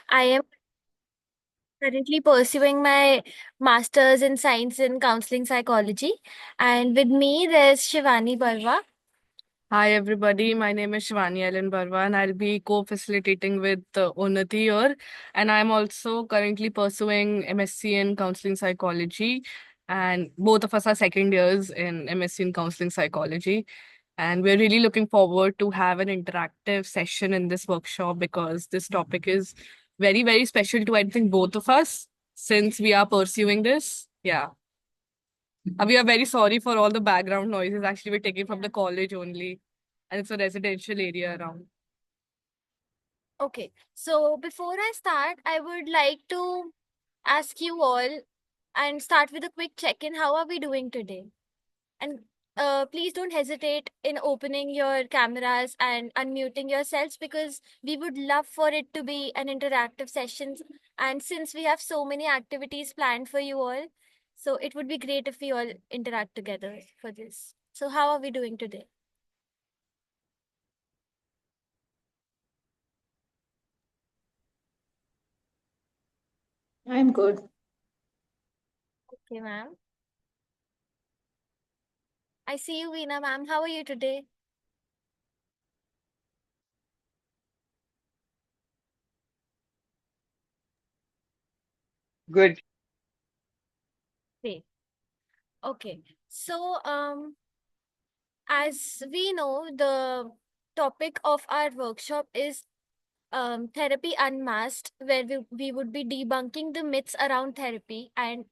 I am currently pursuing my master's in science in counseling psychology. And with me, there's Shivani Barwa. Hi everybody, my name is Shivani Ellen Barwa and I'll be co-facilitating with Unnati here. And I'm also currently pursuing MSc in Counseling Psychology. And both of us are second years in MSc in Counseling Psychology. And we're really looking forward to have an interactive session in this workshop because this topic is very, very special to I think both of us since we are pursuing this. Yeah. We are very sorry for all the background noises. Actually, we're taking from the college only, and it's a residential area around. Okay, so before I start, I would like to ask you all and start with a quick check in. How are we doing today? And please don't hesitate in opening your cameras and unmuting yourselves because we would love for it to be an interactive session. And since we have so many activities planned for you all, so it would be great if we all interact together for this. So, how are we doing today? I'm good. Okay, ma'am. I see you, Veena, ma'am. How are you today? Good. Great. Okay. So, as we know, the topic of our workshop is Therapy Unmasked, where we would be debunking the myths around therapy and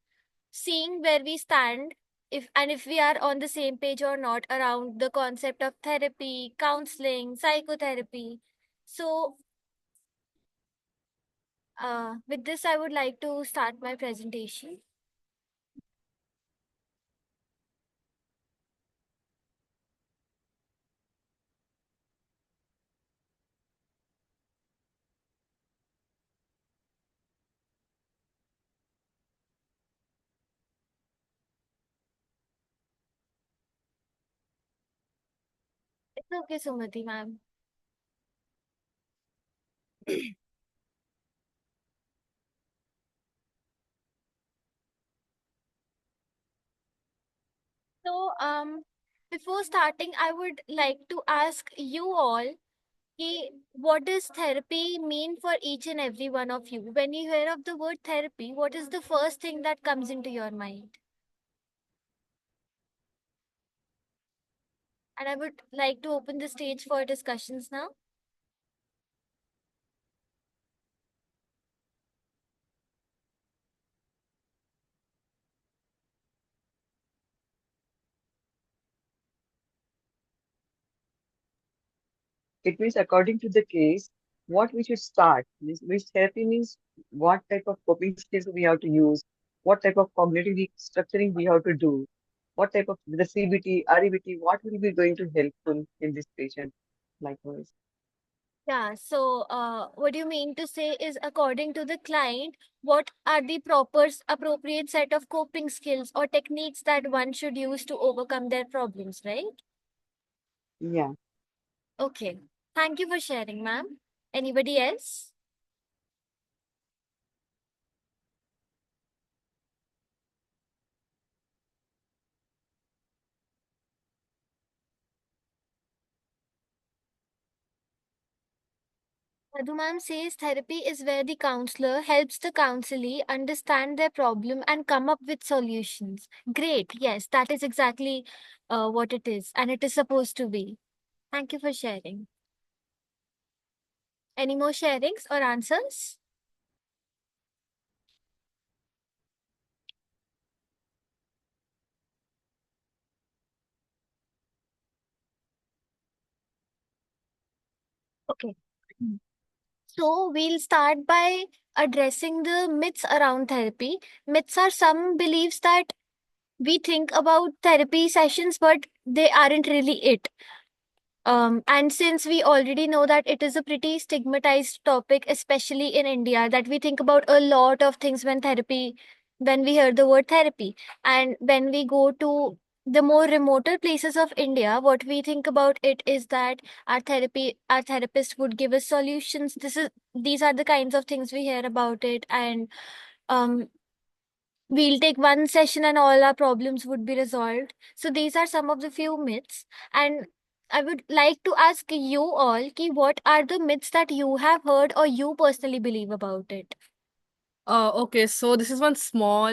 seeing where we stand if we are on the same page or not around the concept of therapy, counseling, psychotherapy. So, with this, I would like to start my presentation. It's okay, Sumati, ma'am. So, before starting, I would like to ask you all, what does therapy mean for each and every one of you? When you hear of the word therapy, what is the first thing that comes into your mind? And I would like to open the stage for discussions now. It means according to the case, what we should start. Which therapy means what type of coping skills we have to use, what type of cognitive restructuring we have to do, what type of the CBT, REBT, what will be going to helpful in this patient, likewise. Yeah, so what you mean to say is, according to the client, what are the appropriate set of coping skills or techniques that one should use to overcome their problems, right? Yeah. Okay. Thank you for sharing, ma'am. Anybody else? Madhu ma'am says therapy is where the counselor helps the counselee understand their problem and come up with solutions. Great. Yes, that is exactly what it is, and it is supposed to be. Thank you for sharing. Any more sharings or answers? Okay. Mm. So we'll start by addressing the myths around therapy. Myths are some beliefs that we think about therapy sessions, but they aren't really it. And since we already know that it is a pretty stigmatized topic, especially in India, that we think about a lot of things when we hear the word therapy. And when we go to the more remoter places of India, what we think about it is that our therapist would give us solutions. These are the kinds of things we hear about it, and um, we'll take one session and all our problems would be resolved. So these are some of the few myths, and I would like to ask you all, what are the myths that you have heard or you personally believe about it? Okay, so this is one small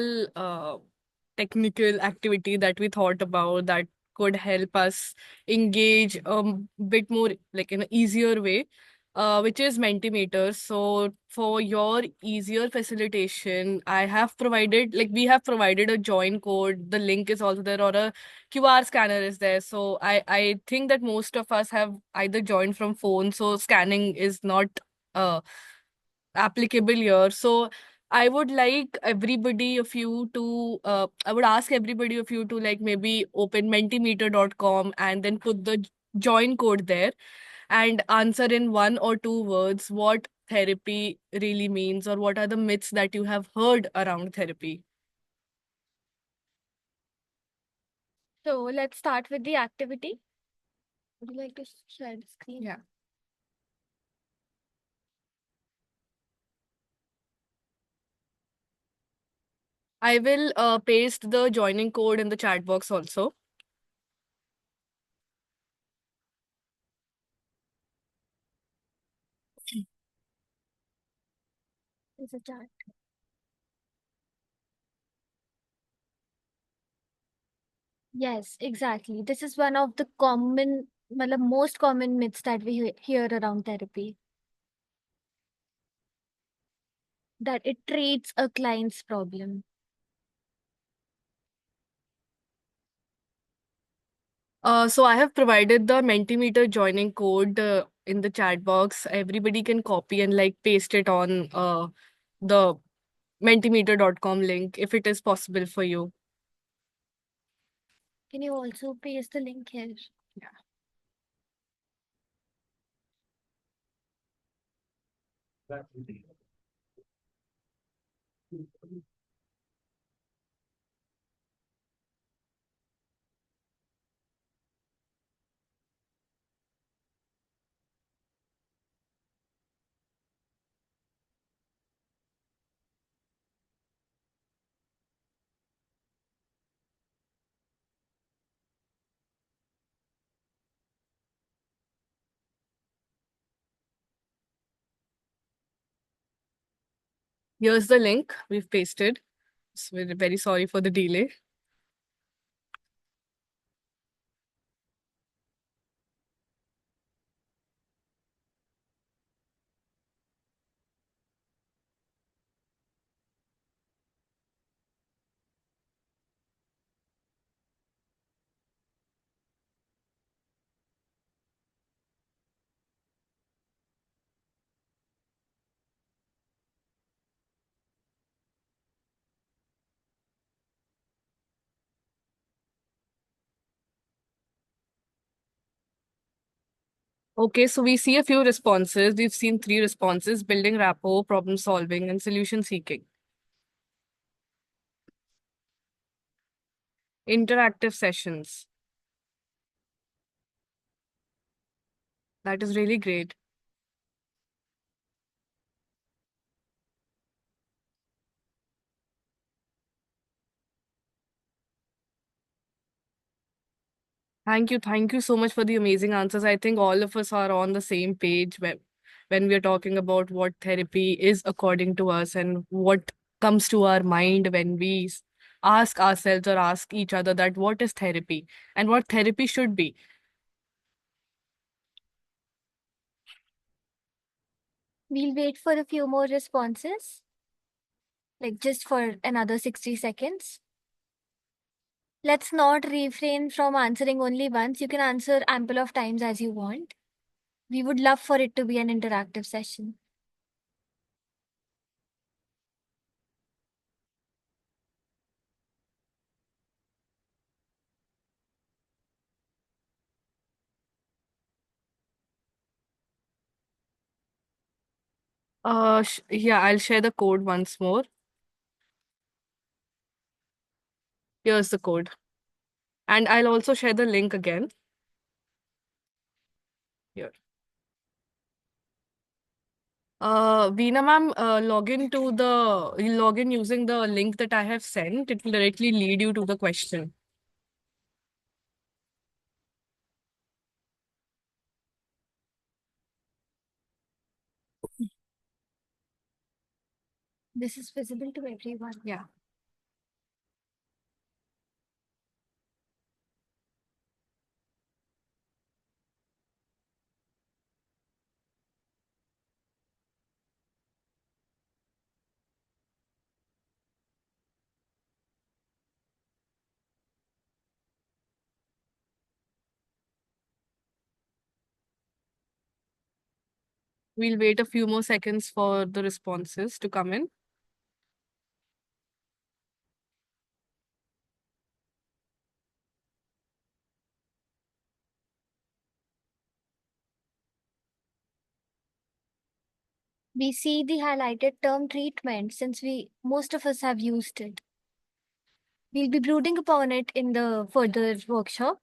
technical activity that we thought about that could help us engage a bit more like in an easier way, which is Mentimeter. So for your easier facilitation, I have provided like we have provided a join code. The link is also there, or a QR scanner is there. So I think that most of us have either joined from phone, so scanning is not uh applicable here. So I would ask everybody of you to like maybe open mentimeter.com and then put the join code there and answer in one or two words what therapy really means or what are the myths that you have heard around therapy. So let's start with the activity. Would you like to share the screen? Yeah. I will paste the joining code in the chat box also. There's a chart. Yes, exactly. This is one of the most common myths that we hear around therapy, that it treats a client's problem. So I have provided the Mentimeter joining code in the chat box. Everybody can copy and like paste it on the mentimeter.com link if it is possible for you. Can you also paste the link here? Yeah. Here's the link we've pasted. So we're very sorry for the delay. Okay, so we see a few responses. We've seen three responses: building rapport, problem solving, and solution seeking. Interactive sessions. That is really great. Thank you so much for the amazing answers. I think all of us are on the same page when we are talking about what therapy is according to us and what comes to our mind when we ask ourselves or ask each other that what is therapy and what therapy should be. We'll wait for a few more responses, like just for another 60 seconds. Let's not refrain from answering only once. You can answer ample of times as you want. We would love for it to be an interactive session. Yeah, I'll share the code once more. Here's the code. And I'll also share the link again here. Veena ma'am, log in using the link that I have sent. It will directly lead you to the question. This is visible to everyone. Yeah. We'll wait a few more seconds for the responses to come in. We see the highlighted term treatment since most of us have used it. We'll be brooding upon it in the further workshop.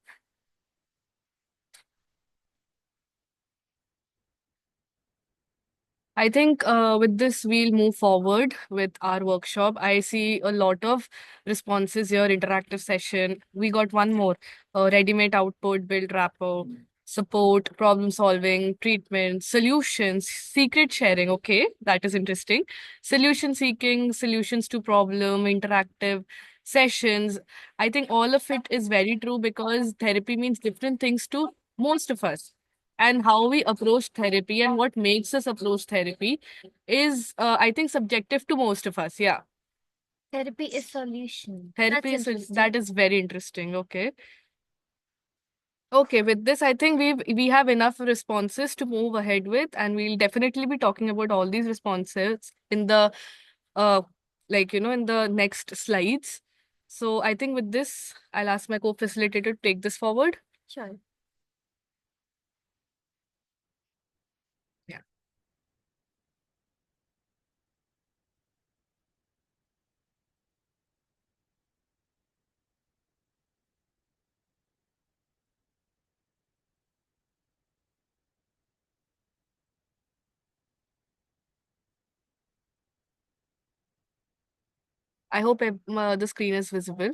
I think with this, we'll move forward with our workshop. I see a lot of responses here, interactive session. We got one more, ready-made output, build rapport, support, problem solving, treatment, solutions, secret sharing. Okay, that is interesting. Solution seeking, solutions to problem, interactive sessions. I think all of it is very true because therapy means different things to most of us, and how we approach therapy and what makes us approach therapy is I think subjective to most of us. Yeah, Therapy is solution. therapy That's is that interesting. is very interesting. Okay, with this I think we have enough responses to move ahead with, and we'll definitely be talking about all these responses in the uh in the next slides. So I think with this I'll ask my co-facilitator to take this forward. Sure. Yeah. I hope the screen is visible.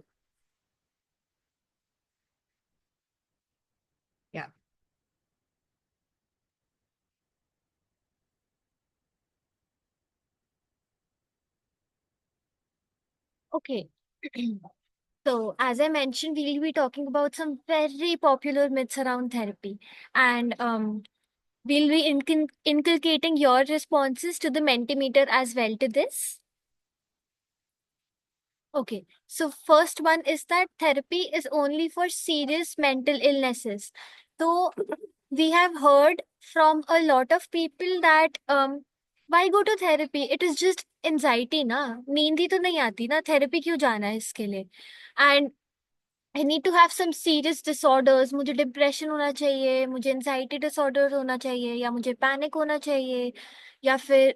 Yeah. Okay. So, as I mentioned, we'll be talking about some very popular myths around therapy. And we'll be inculcating your responses to the Mentimeter as well to this. Okay, so first one is that therapy is only for serious mental illnesses. So we have heard from a lot of people that why go to therapy? It is just anxiety ना, नींद ही तो नहीं आती ना, therapy क्यों जाना है इसके लिए? And I need to have some serious disorders. मुझे depression होना चाहिए, मुझे anxiety disorders होना चाहिए, या मुझे panic होना चाहिए, या फिर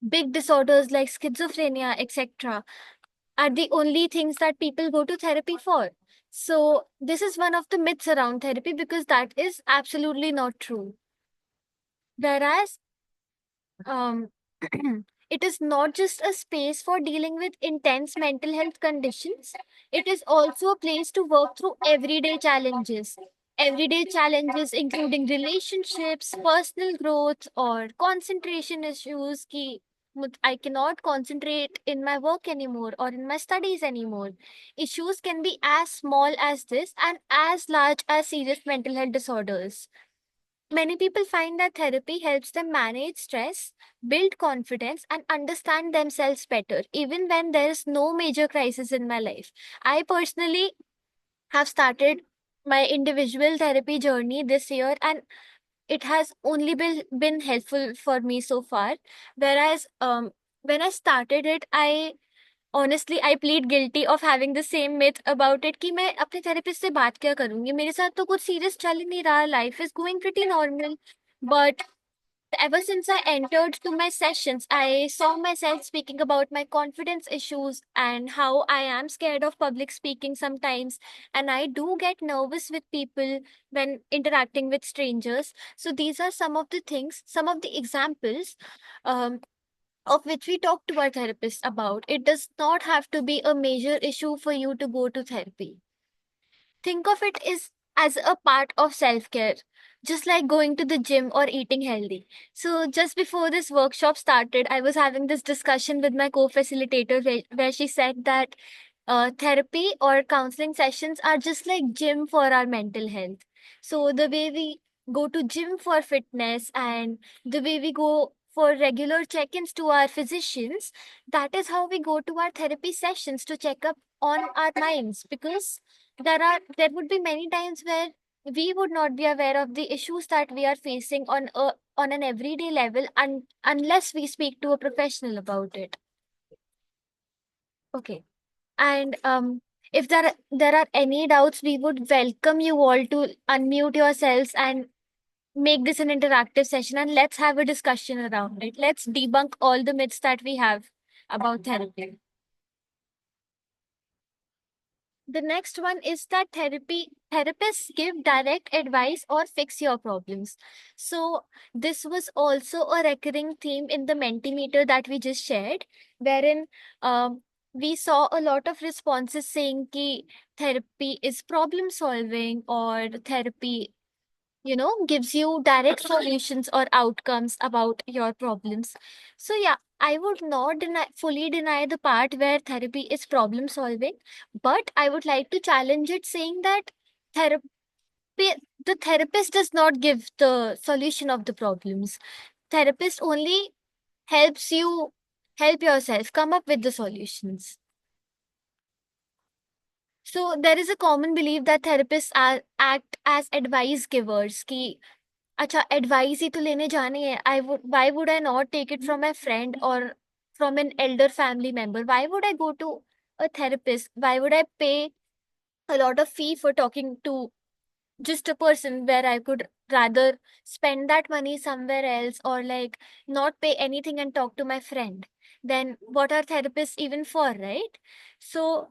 big disorders like schizophrenia, etc. are the only things that people go to therapy for. So, this is one of the myths around therapy because that is absolutely not true. Whereas, um, it is not just a space for dealing with intense mental health conditions, it is also a place to work through everyday challenges. Everyday challenges including relationships, personal growth, or concentration issues. Ki, I cannot concentrate in my work anymore or in my studies anymore. Issues can be as small as this and as large as serious mental health disorders. Many people find that therapy helps them manage stress, build confidence, and understand themselves better, even when there is no major crisis in my life. I personally have started my individual therapy journey this year, and it has only been helpful for me so far. Whereas, when I started it, I plead guilty of having the same myth about it कि मैं अपने therapist से बात क्या करूंगी, मेरे साथ तो कुछ serious चल ही नहीं रहा, life is going pretty normal. But Ever since I entered to my sessions, I saw myself speaking about my confidence issues and how I am scared of public speaking sometimes. And I do get nervous with people when interacting with strangers. So these are some of the things, some of the examples um, of which we talk to our therapist about. It does not have to be a major issue for you to go to therapy. Think of it as a part of self-care, just like going to the gym or eating healthy. So just before this workshop started, I was having this discussion with my co-facilitator where she said that therapy or counseling sessions are just like gym for our mental health. So the way we go to gym for fitness and the way we go for regular check-ins to our physicians, that is how we go to our therapy sessions to check up on our minds, because there would be many times where we would not be aware of the issues that we are facing on an everyday level unless we speak to a professional about it. Okay. And if there are any doubts, we would welcome you all to unmute yourselves and make this an interactive session, and let's have a discussion around it. Let's debunk all the myths that we have about therapy. The next one is that therapists give direct advice or fix your problems. So this was also a recurring theme in the Mentimeter that we just shared, wherein we saw a lot of responses saying ki therapy is problem solving, or therapy gives you direct solutions or outcomes about your problems. So yeah, I would not fully deny the part where therapy is problem solving, but I would like to challenge it, saying that therapy the therapist does not give the solution of the problems. Therapist only helps you help yourself come up with the solutions. So there is a common belief that therapists act as advice givers, ki अच्छा advice ही तो लेने जानी है. I would Why would I not take it from my friend or from an elder family member? Why would I go to a therapist? Why would I pay a lot of fee for talking to just a person where I could rather spend that money somewhere else, or like not pay anything and talk to my friend? Then what are therapists even for, right? So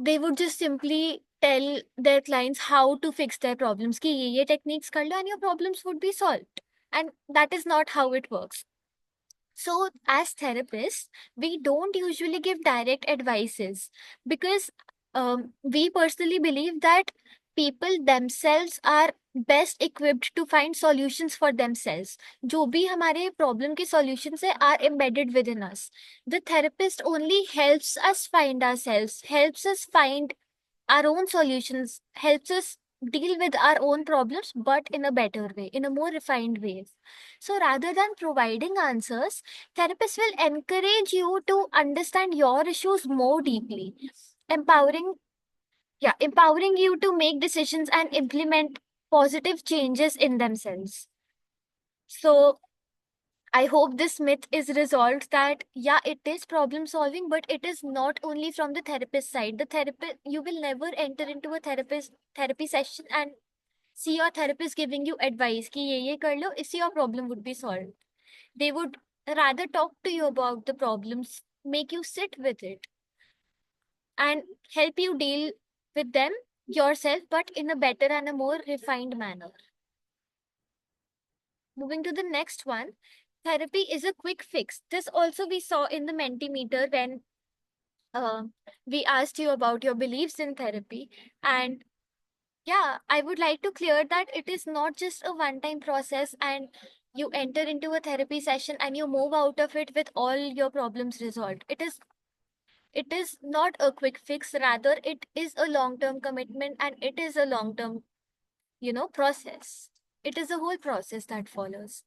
they would just simply tell their clients how to fix their problems, ki ye techniques kar lo and your problems would be solved. And that is not how it works. So as therapists, we don't usually give direct advices, because we personally believe that people themselves are best equipped to find solutions for themselves. जो भी हमारे problem के solutions है are embedded within us. The therapist only helps us find ourselves, helps us find our own solutions, helps us deal with our own problems, but in a better way, in a more refined way. So rather than providing answers, therapists will encourage you to understand your issues more deeply, empowering empowering you to make decisions and implement positive changes in themselves. So I hope this myth is resolved, that yeah, it is problem solving, but it is not only from the therapist side. The therapist, you will never enter into a therapy session and see your therapist giving you advice कि ये kar lo, इससे your problem would be solved. They would rather talk to you about the problems, make you sit with it, and help you deal with them yourself, but in a better and a more refined manner. Moving to the next one, therapy is a quick fix. This also we saw in the Mentimeter when uh, we asked you about your beliefs in therapy. And yeah, I would like to clear that it is not just a one time process and you enter into a therapy session and you move out of it with all your problems resolved. It is not a quick fix, rather it is a long term commitment, and it is a long term process. It is a whole process that follows.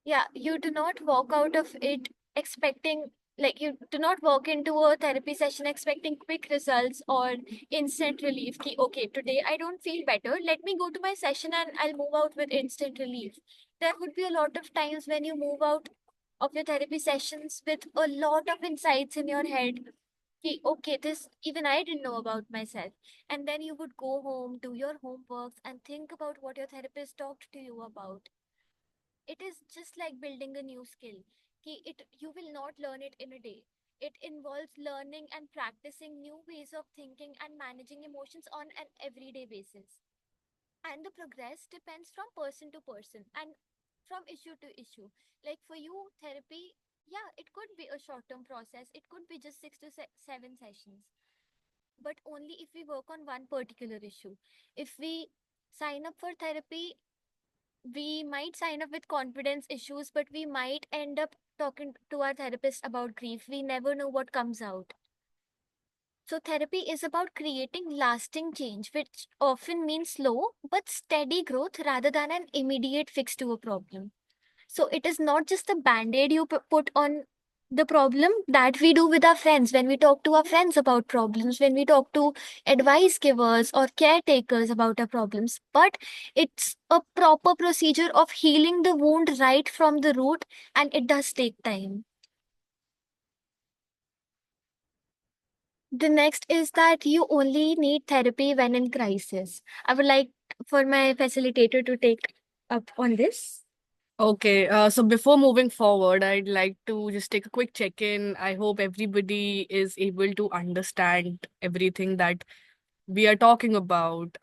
Yeah, you do not walk out of it expecting, like, you do not walk into a therapy session expecting quick results or instant relief. Ki, okay, today I don't feel better. Let me go to my session and I'll move out with instant relief. There would be a lot of times when you move out of your therapy sessions with a lot of insights in your head. Ki, okay, this even I didn't know about myself. And then you would go home, do your homeworks, and think about what your therapist talked to you about. It is just like building a new skill. You will not learn it in a day. It involves learning and practicing new ways of thinking and managing emotions on an everyday basis. And the progress depends from person to person and from issue to issue. Like for you, therapy, yeah, it could be a short term process, it could be just 6 to 7 sessions, but only if we work on one particular issue. If we sign up for therapy, we might sign up with confidence issues, but we might end up talking to our therapist about grief. We never know what comes out. So, therapy is about creating lasting change, which often means slow but steady growth rather than an immediate fix to a problem. So, it is not just a band aid you put on the problem that we do with our friends when we talk to our friends about problems, when we talk to advice givers or caretakers about our problems, but it's a proper procedure of healing the wound right from the root, and it does take time. The next is that you only need therapy when in crisis. I would like for my facilitator to take up on this. Okay, so before moving forward, I'd like to just take a quick check-in. I hope everybody is able to understand everything that we are talking about.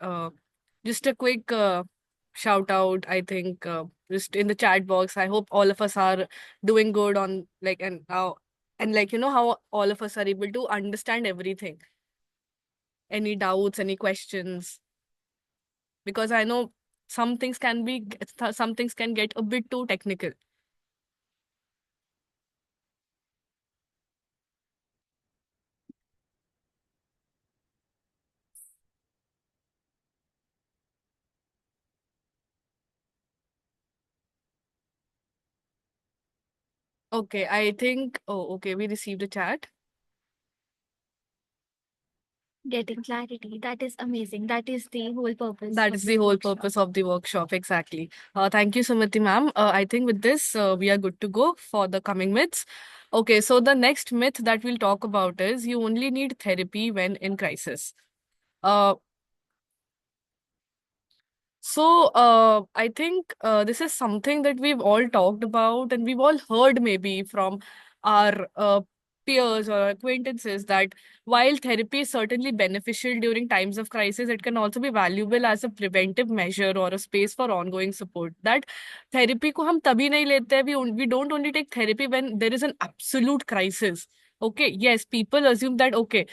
Just a quick shout out, I think, just in the chat box. I hope all of us are doing good on like and like how all of us are able to understand everything. Any doubts, any questions? Because I know some things can get a bit too technical. Okay, I think. Oh, okay, we received a chat. Getting clarity. That is amazing. That is the whole purpose That of is the this whole workshop. purpose of the workshop, exactly. Thank you, Sumati ma'am. I think with this, we are good to go for the coming myths. Okay, so the next myth that we'll talk about is you only need therapy when in crisis. Uh, I think this is something that we've all talked about and we've all heard maybe from our peers or acquaintances that while therapy is certainly beneficial during times of crisis, it can also be valuable as a preventive measure or a space for ongoing support. That therapy को हम तभी नहीं लेते हैं, we don't only take therapy when there is an absolute crisis. Okay, yes, people assume that okay,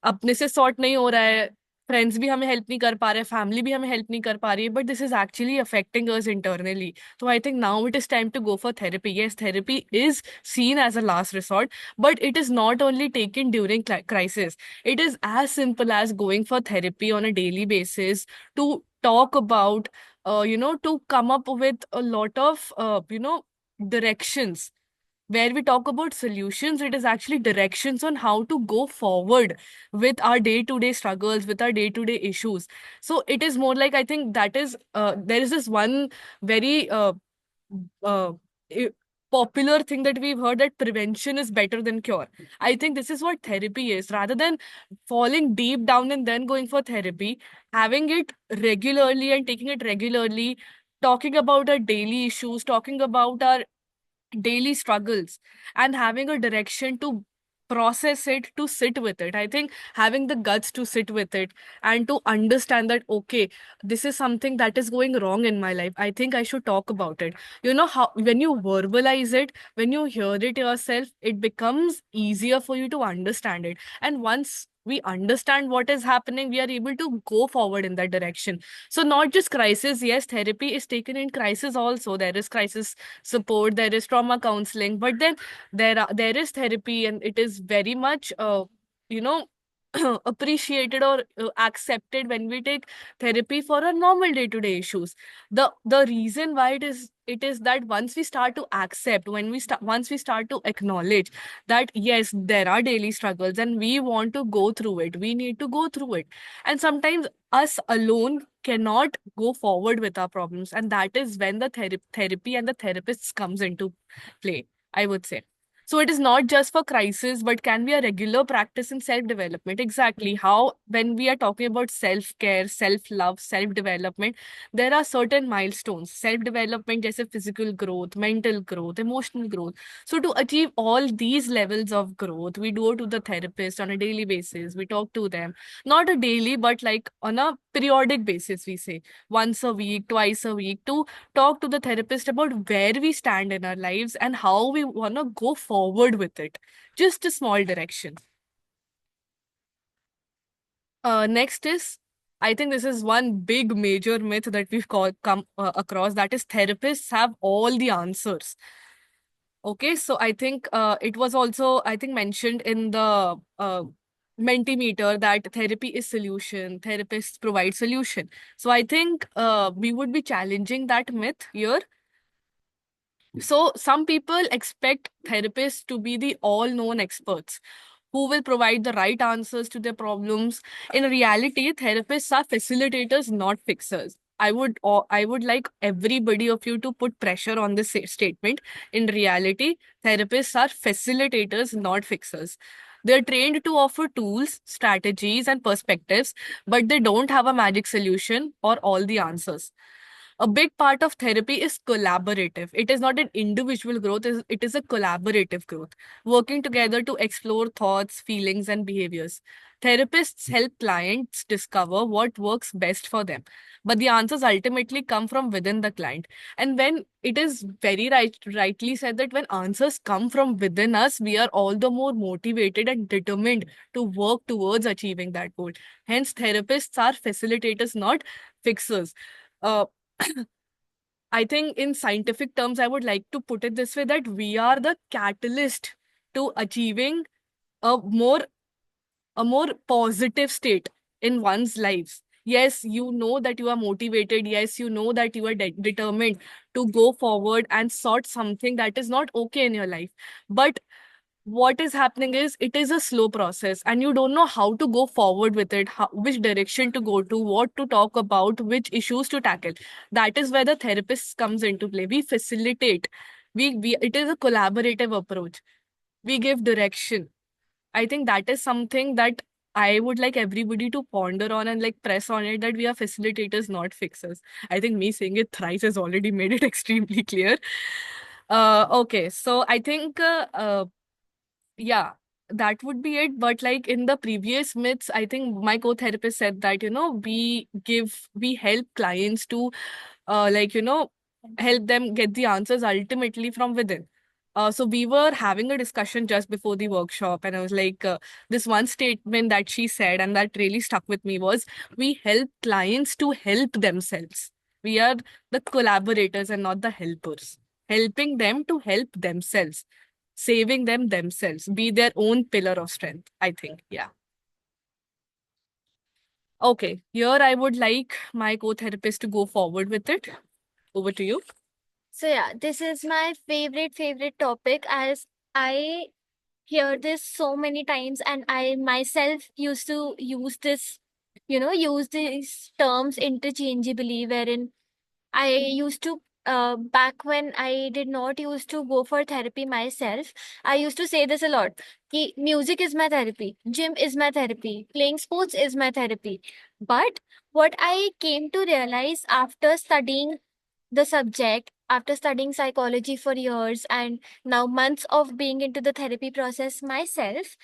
अपने से sort नहीं हो रहा है, फ्रेंड्स भी हमें हेल्प नहीं कर पा रहे, फैमिली भी हमें हेल्प नहीं कर पा रही है, but this is actually affecting us internally. तो I think now it is time to go for therapy. Yes, therapy is seen as a last resort, but it is not only taken during crisis. It is as simple as going for therapy on a daily basis to talk about, to come up with a lot of, directions. Where we talk about solutions, it is actually directions on how to go forward with our day-to-day struggles, with our day-to-day issues. So it is more like, I think that is there is this one very uh, i- popular thing that we've heard, that prevention is better than cure. I think this is what therapy is. Rather than falling deep down and then going for therapy, having it regularly and taking it regularly, talking about our daily issues, talking about our daily struggles, and having a direction to process it, to sit with it. I think having the guts to sit with it and to understand that okay, this is something that is going wrong in my life, I think I should talk about it. How when you verbalize it, when you hear it yourself, it becomes easier for you to understand it. And once we understand what is happening, we are able to go forward in that direction. So not just crisis, yes, therapy is taken in crisis also. There is crisis support, there is trauma counseling, but then there is therapy, and it is very much you know appreciated or accepted when we take therapy for our normal day to day issues. The reason why it is that once we start to accept, once we start to acknowledge that yes, there are daily struggles and we want to go through it, we need to go through it. And sometimes us alone cannot go forward with our problems, and that is when the therapy and the therapists comes into play, I would say. So it is not just for crisis, but can be a regular practice in self-development. Exactly how when we are talking about self-care, self-love, self-development, there are certain milestones. Self-development, जैसे physical growth, mental growth, emotional growth. So to achieve all these levels of growth, we go to the therapist on a daily basis. We talk to them, not a daily, but like on a periodic basis. We say once a week, twice a week, to talk to the therapist about where we stand in our lives and how we want to go forward with it. Just a small direction. Next is, I think this is one big major myth that we've come across, that is therapists have all the answers. Okay, so I think it was also, I think, mentioned in the Mentimeter that therapy is solution, therapists provide solution. So I think we would be challenging that myth here. So some people expect therapists to be the all-known experts who will provide the right answers to their problems. In reality, therapists are facilitators, not fixers. I would like everybody of you to put pressure on this statement. In reality, therapists are facilitators, not fixers. They're trained to offer tools, strategies, and perspectives, but they don't have a magic solution or all the answers. A big part of therapy is collaborative. It is not an individual growth, it is a collaborative growth, working together to explore thoughts, feelings, and behaviors. Therapists help clients discover what works best for them, but the answers ultimately come from within the client. And when it is rightly said that when answers come from within us, we are all the more motivated and determined to work towards achieving that goal. Hence, therapists are facilitators, not fixers. Uh, I think in scientific terms, I would like to put it this way, that we are the catalyst to achieving a more a more positive state in one's lives. Yes, you know that you are motivated. Yes, you know that you are determined to go forward and sort something that is not okay in your life. But what is happening is it is a slow process and you don't know how to go forward with it, which direction to go to, what to talk about, which issues to tackle. That is where the therapist comes into play. We facilitate. We It is a collaborative approach. We give direction. I think that is something that I would like everybody to ponder on and like press on it, that we are facilitators, not fixers. I think me saying it thrice has already made it extremely clear. Okay, so I think yeah, that would be it. But like in the previous myths, I think my co-therapist said that, we help clients to, help them get the answers ultimately from within. So we were having a discussion just before the workshop, and I was like, this one statement that she said, and that really stuck with me was, we help clients to help themselves. We are the collaborators and not the helpers, helping them to help themselves, saving them themselves, be their own pillar of strength, I think. Yeah. Okay, here I would like my co-therapist to go forward with it. Over to you. So yeah, this is my favorite topic, as I hear this so many times and I myself used to use these terms interchangeably, wherein I used to, back when I did not used to go for therapy myself, I used to say this a lot. Ki music is my therapy, gym is my therapy, playing sports is my therapy. But what I came to realize after studying the subject, after studying psychology for years and now months of being into the therapy process myself,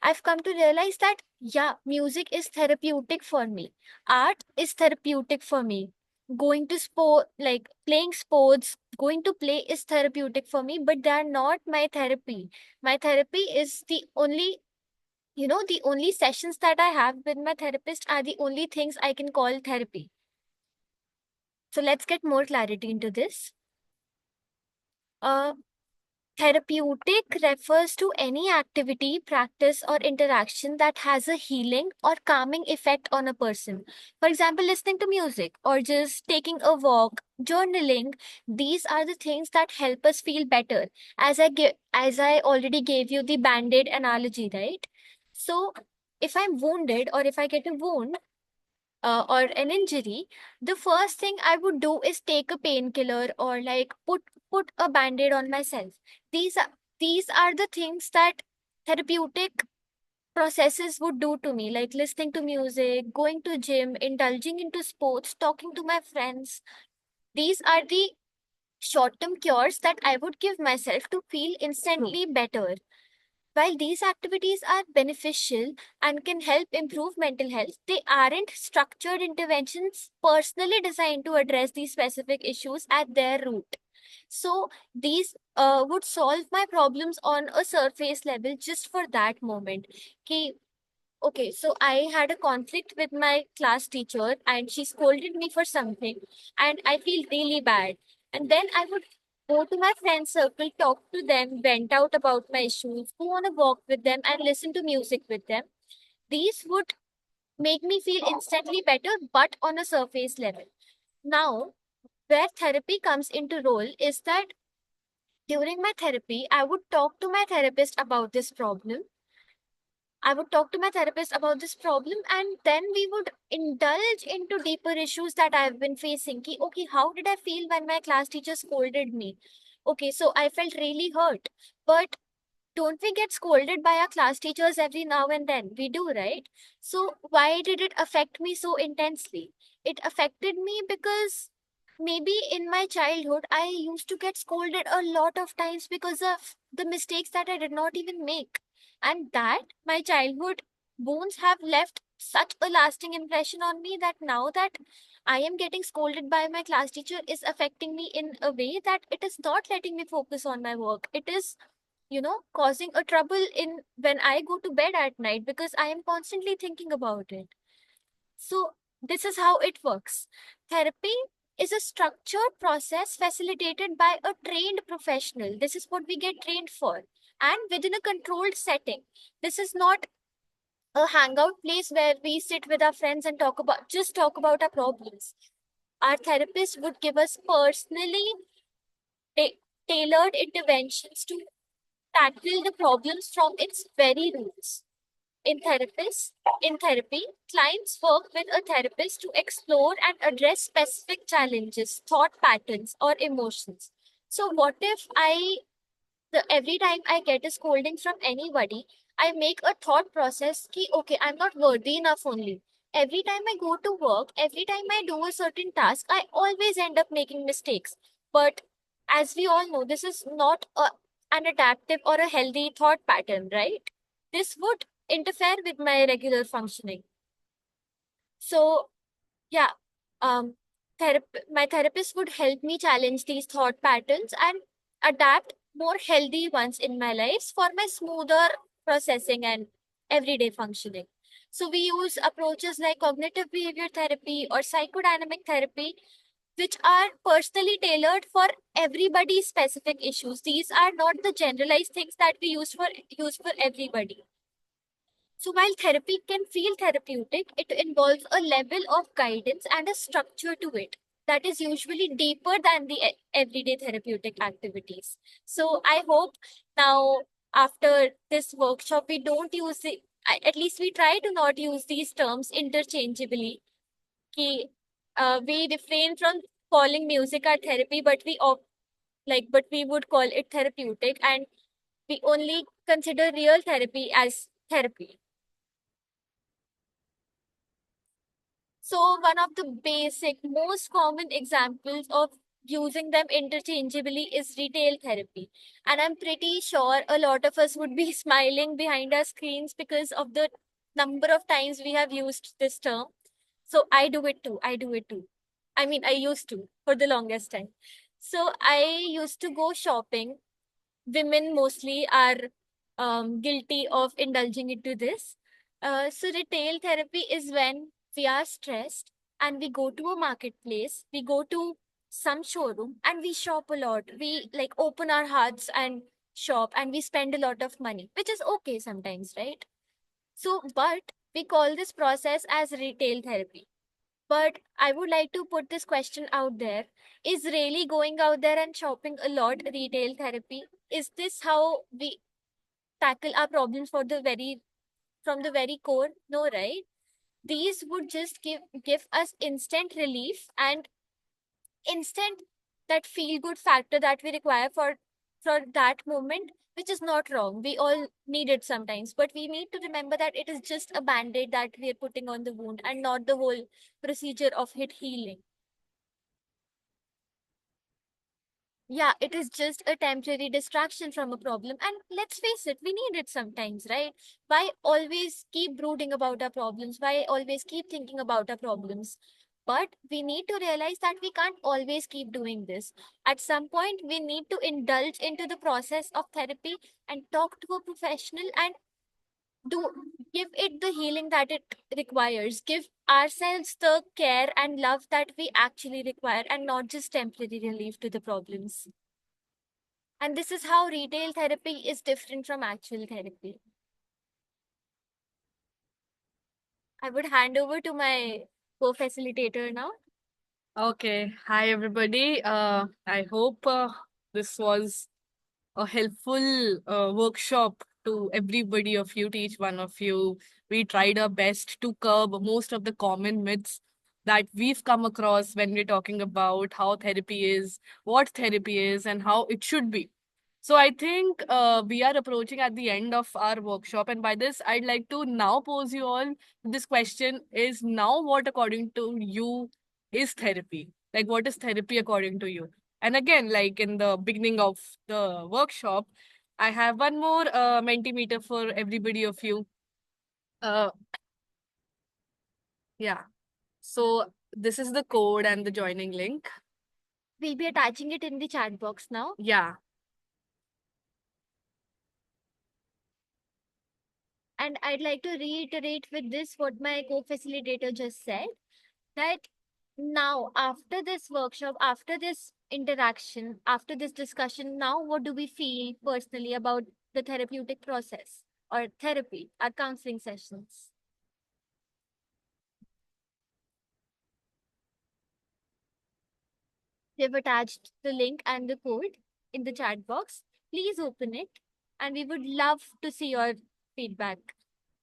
I've come to realize that, yeah, music is therapeutic for me. Art is therapeutic for me. Going to sport, like playing sports, going to play is therapeutic for me, but they are not my therapy. My therapy is the only sessions that I have with my therapist are the only things I can call therapy. So let's get more clarity into this. Uh, Therapeutic refers to any activity, practice, or interaction that has a healing or calming effect on a person. For example, listening to music or just taking a walk, journaling. These are the things that help us feel better. As I already gave you the band-aid analogy, right? So if I'm wounded or if I get a wound, or an injury, the first thing I would do is take a painkiller or like put a band-aid on myself. These are these are the things that therapeutic processes would do to me, like listening to music, going to gym, indulging into sports, talking to my friends. These are the short-term cures that I would give myself to feel instantly better. While these activities are beneficial and can help improve mental health, they aren't structured interventions personally designed to address these specific issues at their root. So these would solve my problems on a surface level just for that moment. Ki, okay, so I had a conflict with my class teacher and she scolded me for something and I feel really bad. And then I would go to my friend circle, talk to them, vent out about my issues, go on a walk with them and listen to music with them. These would make me feel instantly better, but on a surface level. Now, where therapy comes into role is that during my therapy, I would talk to my therapist about this problem. I would talk to my therapist about this problem, and then we would indulge into deeper issues that I've been facing. Ki, okay, how did I feel when my class teacher scolded me? Okay, so I felt really hurt. But don't we get scolded by our class teachers every now and then? We do, right? So why did it affect me so intensely? It affected me because maybe in my childhood I used to get scolded a lot of times because of the mistakes that I did not even make. And that my childhood wounds have left such a lasting impression on me that now that I am getting scolded by my class teacher is affecting me in a way that it is not letting me focus on my work. It is, causing a trouble in when I go to bed at night because I am constantly thinking about it. So this is how it works. Therapy is a structured process facilitated by a trained professional. This is what we get trained for, and within a controlled setting. This is not a hangout place where we sit with our friends and talk about our problems. Our therapist would give us personally ta- tailored interventions to tackle the problems from its very roots. In therapists, in therapy, clients work with a therapist to explore and address specific challenges, thought patterns, or emotions. So, what if every time I get a scolding from anybody, I make a thought process ki, okay, I'm not worthy enough only. Every time I go to work, every time I do a certain task, I always end up making mistakes. But as we all know, this is not an adaptive or a healthy thought pattern, right? This would interfere with my regular functioning. So, yeah, um, my therapist would help me challenge these thought patterns and adapt more healthy ones in my lives for my smoother processing and everyday functioning. So we use approaches like cognitive behavior therapy or psychodynamic therapy, which are personally tailored for everybody's specific issues. These are not the generalized things that we use for everybody. So while therapy can feel therapeutic, it involves a level of guidance and a structure to it that is usually deeper than the everyday therapeutic activities. So I hope now after this workshop we don't use at least we try to not use these terms interchangeably. Ki, we refrain from calling music our therapy, but but we would call it therapeutic, and we only consider real therapy as therapy. So one of the basic, most common examples of using them interchangeably is retail therapy. And I'm pretty sure a lot of us would be smiling behind our screens because of the number of times we have used this term. So I do it too. I do it too. I mean, I used to for the longest time. So I used to go shopping. Women mostly are guilty of indulging into this. So retail therapy is when we are stressed and we go to a marketplace, we go to some showroom and we shop a lot. We like open our hearts and shop and we spend a lot of money, which is okay sometimes, right? So, but we call this process as retail therapy. But I would like to put this question out there. Is really going out there and shopping a lot retail therapy? Is this how we tackle our problems from the very core? No, right? These would just give us instant relief and instant that feel good factor that we require for for that moment, which is not wrong. We all need it sometimes, but we need to remember that it is just a band-aid that we are putting on the wound and not the whole procedure of it healing. Yeah, it is just a temporary distraction from a problem. And let's face it, we need it sometimes, right? Why always keep brooding about our problems? Why always keep thinking about our problems? But we need to realize that we can't always keep doing this. At some point, we need to indulge into the process of therapy and talk to a professional and do give it the healing that it requires. Give ourselves the care and love that we actually require and not just temporary relief to the problems. And this is how retail therapy is different from actual therapy. I would hand over to my co facilitator now. Okay. Hi, everybody. I hope this was a helpful workshop to everybody of you, to each one of you. We tried our best to curb most of the common myths that we've come across when we're talking about how therapy is, what therapy is, and how it should be. So I think we are approaching at the end of our workshop, and by this, I'd like to now pose you all this question: is now what, according to you, is therapy? Like, what is therapy according to you? And again, like in the beginning of the workshop, I have one more Mentimeter for everybody of you. Uh, yeah. So this is the code and the joining link. We'll be attaching it in the chat box now. Yeah. And I'd like to reiterate with this what my co facilitator just said, that now, after this workshop, after this interaction, after this discussion, now what do we feel personally about the therapeutic process or therapy, our counseling sessions? They've attached the link and the code in the chat box. Please open it, and we would love to see your feedback.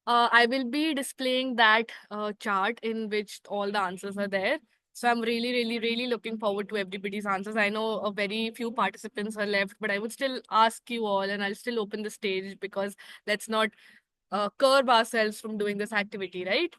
I will be displaying that chart in which all the answers are there. So I'm really, really, really looking forward to everybody's answers. I know a very few participants are left, but I would still ask you all, and I'll still open the stage because let's not curb ourselves from doing this activity, right?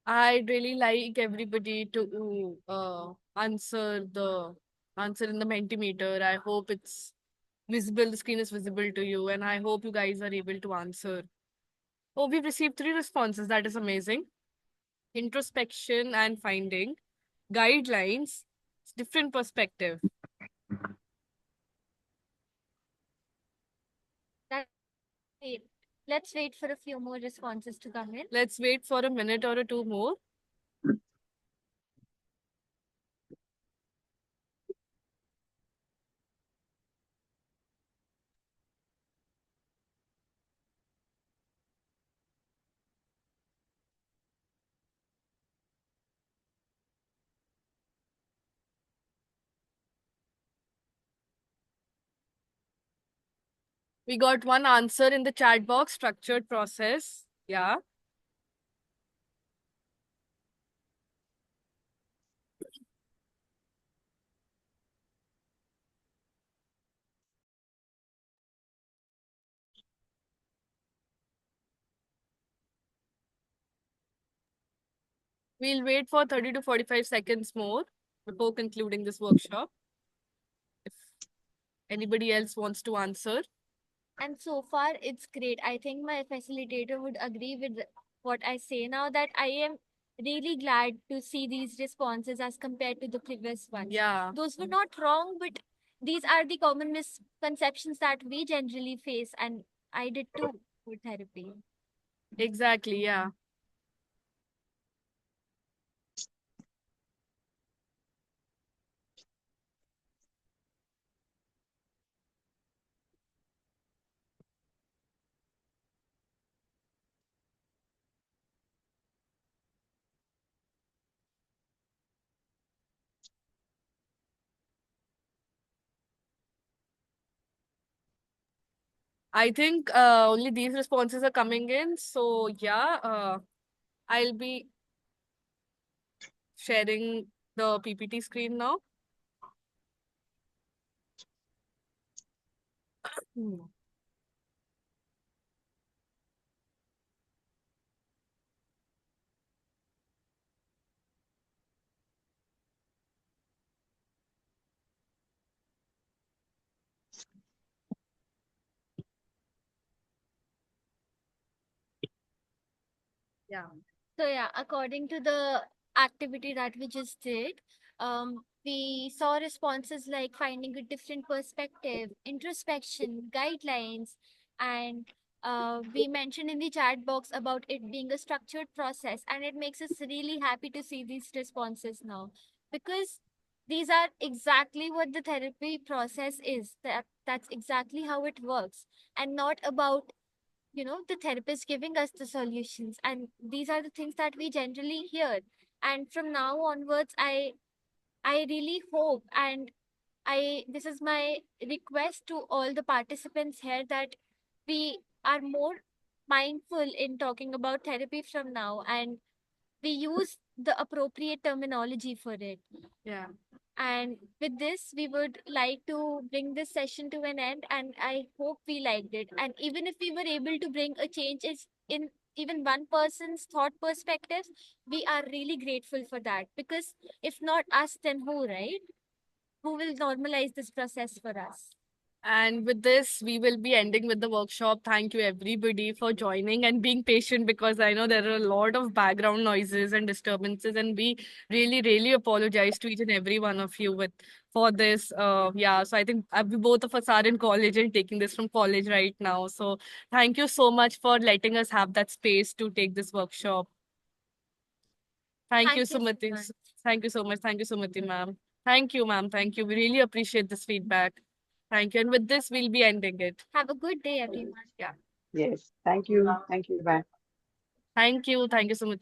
I'd really like everybody to answer in the Mentimeter. I hope it's visible, the screen is visible to you, and I hope you guys are able to answer. Oh, we've received 3 responses. That is amazing. Introspection and finding, guidelines, different perspective. That's great. Let's wait for a few more responses to come in. Let's wait for a minute or two more. We got one answer in the chat box, structured process. Yeah. We'll wait for 30 to 45 seconds more before concluding this workshop. If anybody else wants to answer. And so far, it's great. I think my facilitator would agree with what I say now, that I am really glad to see these responses as compared to the previous ones. Yeah. Those were not wrong, but these are the common misconceptions that we generally face, and I did too with therapy. Exactly, yeah. I think only these responses are coming in. So yeah, I'll be sharing the PPT screen now. Hmm. Yeah. So yeah, according to the activity that we just did, we saw responses like finding a different perspective, introspection, guidelines, and we mentioned in the chat box about it being a structured process, and it makes us really happy to see these responses now, because these are exactly what the therapy process is. That's exactly how it works, and not about the therapist giving us the solutions, and these are the things that we generally hear. And from now onwards, I really hope, and I this is my request to all the participants here, that we are more mindful in talking about therapy from now, and we use the appropriate terminology for it. Yeah. And with this, we would like to bring this session to an end, and I hope we liked it. And even if we were able to bring a change in even one person's thought perspectives, we are really grateful for that. Because if not us, then who, right? Who will normalize this process for us? And with this, we will be ending with the workshop. Thank you, everybody, for joining and being patient, because I know there are a lot of background noises and disturbances, and we really, really apologize to each and every one of you with for this. Yeah, so I think we both of us are in college and taking this from college right now. So thank you so much for letting us have that space to take this workshop. Thank you, Thank you so Sumati. much. Thank you so much. Thank you, Sumati, ma'am. Thank you, ma'am. Thank you. We really appreciate this feedback. Thank you. And with this, we'll be ending it. Have a good day, everyone. Yeah. Yes. Thank you. Thank you. Bye. Thank you. Thank you, Sumati.